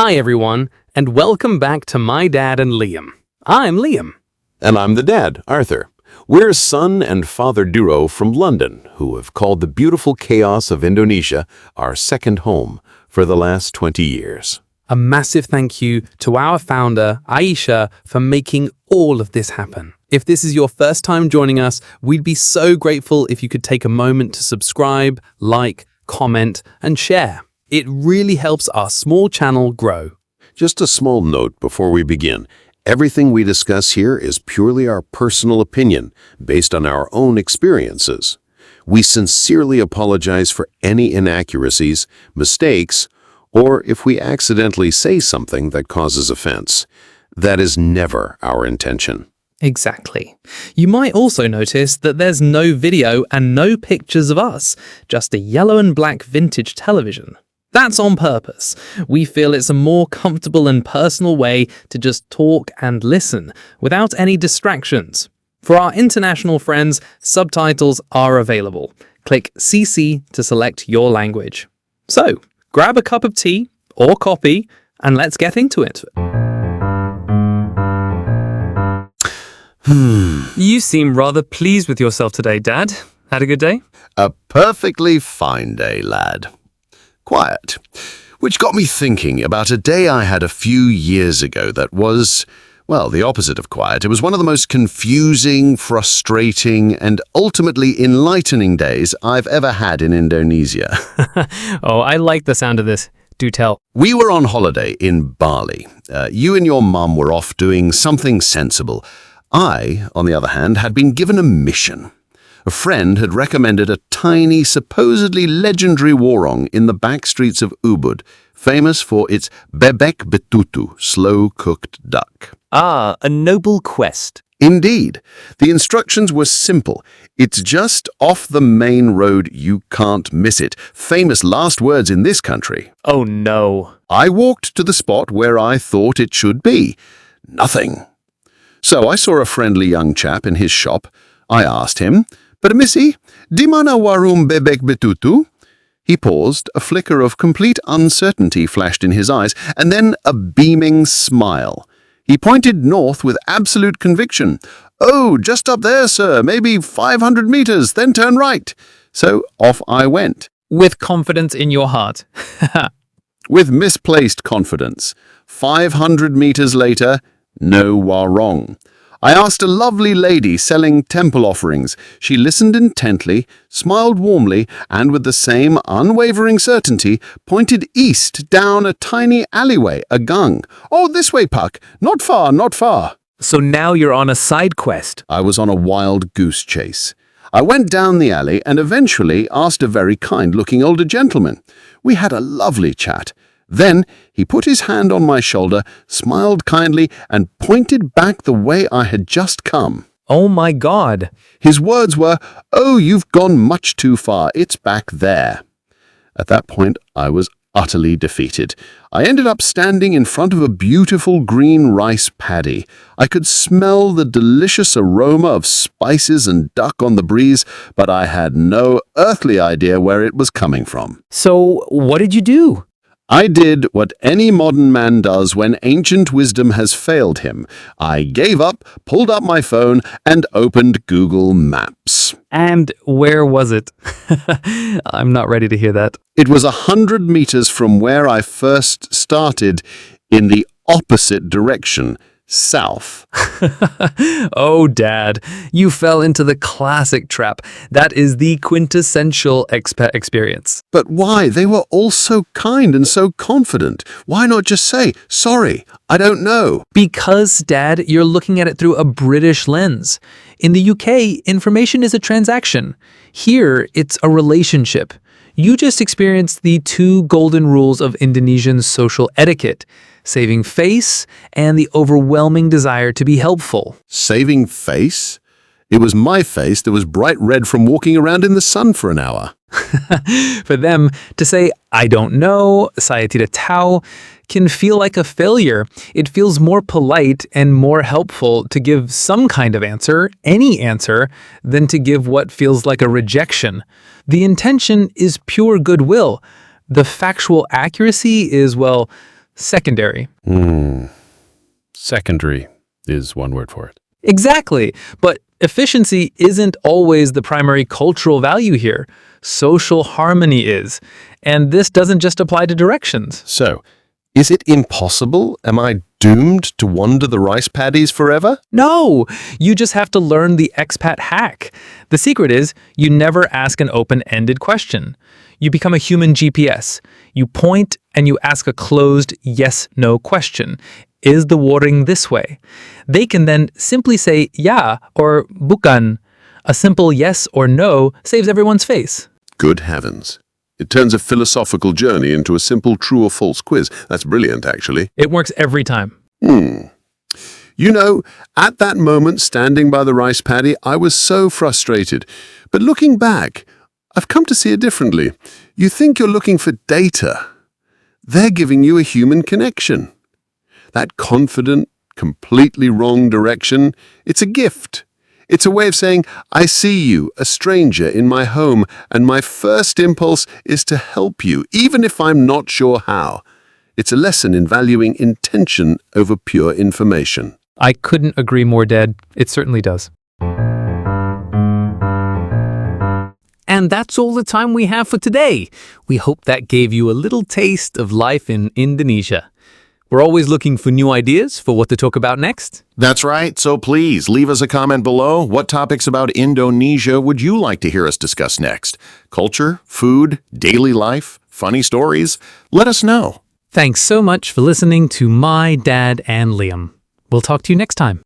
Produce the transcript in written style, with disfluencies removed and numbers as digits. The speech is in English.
Hi everyone, and welcome back to My Dad and Liam. I'm Liam. And I'm the dad, Arthur. We're son and father duo from London who have called the beautiful chaos of Indonesia our second home for the last 20 years. A massive thank you to our founder, Aisha, for making all of this happen. If this is your first time joining us, we'd be so grateful if you could take a moment to subscribe, like, comment, and share. It really helps our small channel grow. Just a small note before we begin. Everything we discuss here is purely our personal opinion, based on our own experiences. We sincerely apologize for any inaccuracies, mistakes, or if we accidentally say something that causes offense. That is never our intention. Exactly. You might also notice that there's no video and no pictures of us, just a yellow and black vintage television. That's on purpose. We feel it's a more comfortable and personal way to just talk and listen, without any distractions. For our international friends, subtitles are available. Click CC to select your language. So, grab a cup of tea or coffee and let's get into it. You seem rather pleased with yourself today, Dad. Had a good day? A perfectly fine day, lad. Quiet. Which got me thinking about a day I had a few years ago that was, well, the opposite of quiet. It was one of the most confusing, frustrating, and ultimately enlightening days I've ever had in Indonesia. Oh, I like the sound of this. Do tell. We were on holiday in Bali. You and your mum were off doing something sensible. I, on the other hand, had been given a mission. A friend had recommended a tiny, supposedly legendary warung in the backstreets of Ubud, famous for its bebek betutu, slow-cooked duck. Ah, a noble quest. Indeed. The instructions were simple. It's just off the main road, you can't miss it. Famous last words in this country. Oh no. I walked to the spot where I thought it should be. Nothing. So I saw a friendly young chap in his shop. I asked him, "Permisi, di mana warung bebek betutu?" He paused, a flicker of complete uncertainty flashed in his eyes, and then a beaming smile. He pointed north with absolute conviction. "Oh, just up there, sir, maybe 500 meters, then turn right." So off I went. With confidence in your heart. With misplaced confidence. 500 meters later, no warung. I asked a lovely lady selling temple offerings. She listened intently, smiled warmly, and with the same unwavering certainty, pointed east down a tiny alleyway, a gang. "Oh, this way, Puck. Not far, not far." So now you're on a side quest. I was on a wild goose chase. I went down the alley and eventually asked a very kind-looking older gentleman. We had a lovely chat. Then he put his hand on my shoulder, smiled kindly, and pointed back the way I had just come. Oh my God. His words were, "Oh, you've gone much too far. It's back there." At that point, I was utterly defeated. I ended up standing in front of a beautiful green rice paddy. I could smell the delicious aroma of spices and duck on the breeze, but I had no earthly idea where it was coming from. So what did you do? I did what any modern man does when ancient wisdom has failed him. I gave up, pulled up my phone, and opened Google Maps. And where was it? I'm not ready to hear that. It was 100 meters from where I first started, in the opposite direction, south. Oh, Dad, you fell into the classic trap. That is the quintessential expat experience. But why? They were all so kind and so confident. Why not just say, "Sorry, I don't know"? Because, Dad, you're looking at it through a British lens. In the UK, information is a transaction. Here, it's a relationship. You just experienced the two golden rules of Indonesian social etiquette: saving face and the overwhelming desire to be helpful. Saving face? It was my face that was bright red from walking around in the sun for an hour. For them, to say, "I don't know," "saya tidak tahu," can feel like a failure. It feels more polite and more helpful to give some kind of answer, any answer, than to give what feels like a rejection. The intention is pure goodwill. The factual accuracy is, well, secondary. Secondary is one word for it. Exactly. But efficiency isn't always the primary cultural value here. Social harmony is. And this doesn't just apply to directions. So, is it impossible? Am I doomed to wander the rice paddies forever? No, you just have to learn the expat hack. The secret is you never ask an open-ended question. You become a human GPS. You point and you ask a closed yes-no question. Is the watering this way? They can then simply say ya or bukan. A simple yes or no saves everyone's face. Good heavens. It turns a philosophical journey into a simple true or false quiz. That's brilliant, actually. It works every time. You know, at that moment, standing by the rice paddy, I was so frustrated. But looking back, I've come to see it differently. You think you're looking for data. They're giving you a human connection. That confident, completely wrong direction, it's a gift. It's a way of saying, I see you, a stranger, in my home, and my first impulse is to help you, even if I'm not sure how. It's a lesson in valuing intention over pure information. I couldn't agree more, Dad. It certainly does. And that's all the time we have for today. We hope that gave you a little taste of life in Indonesia. We're always looking for new ideas for what to talk about next. That's right, so please leave us a comment below. What topics about Indonesia would you like to hear us discuss next? Culture, food, daily life, funny stories? Let us know. Thanks so much for listening to My Dad and Liam. We'll talk to you next time.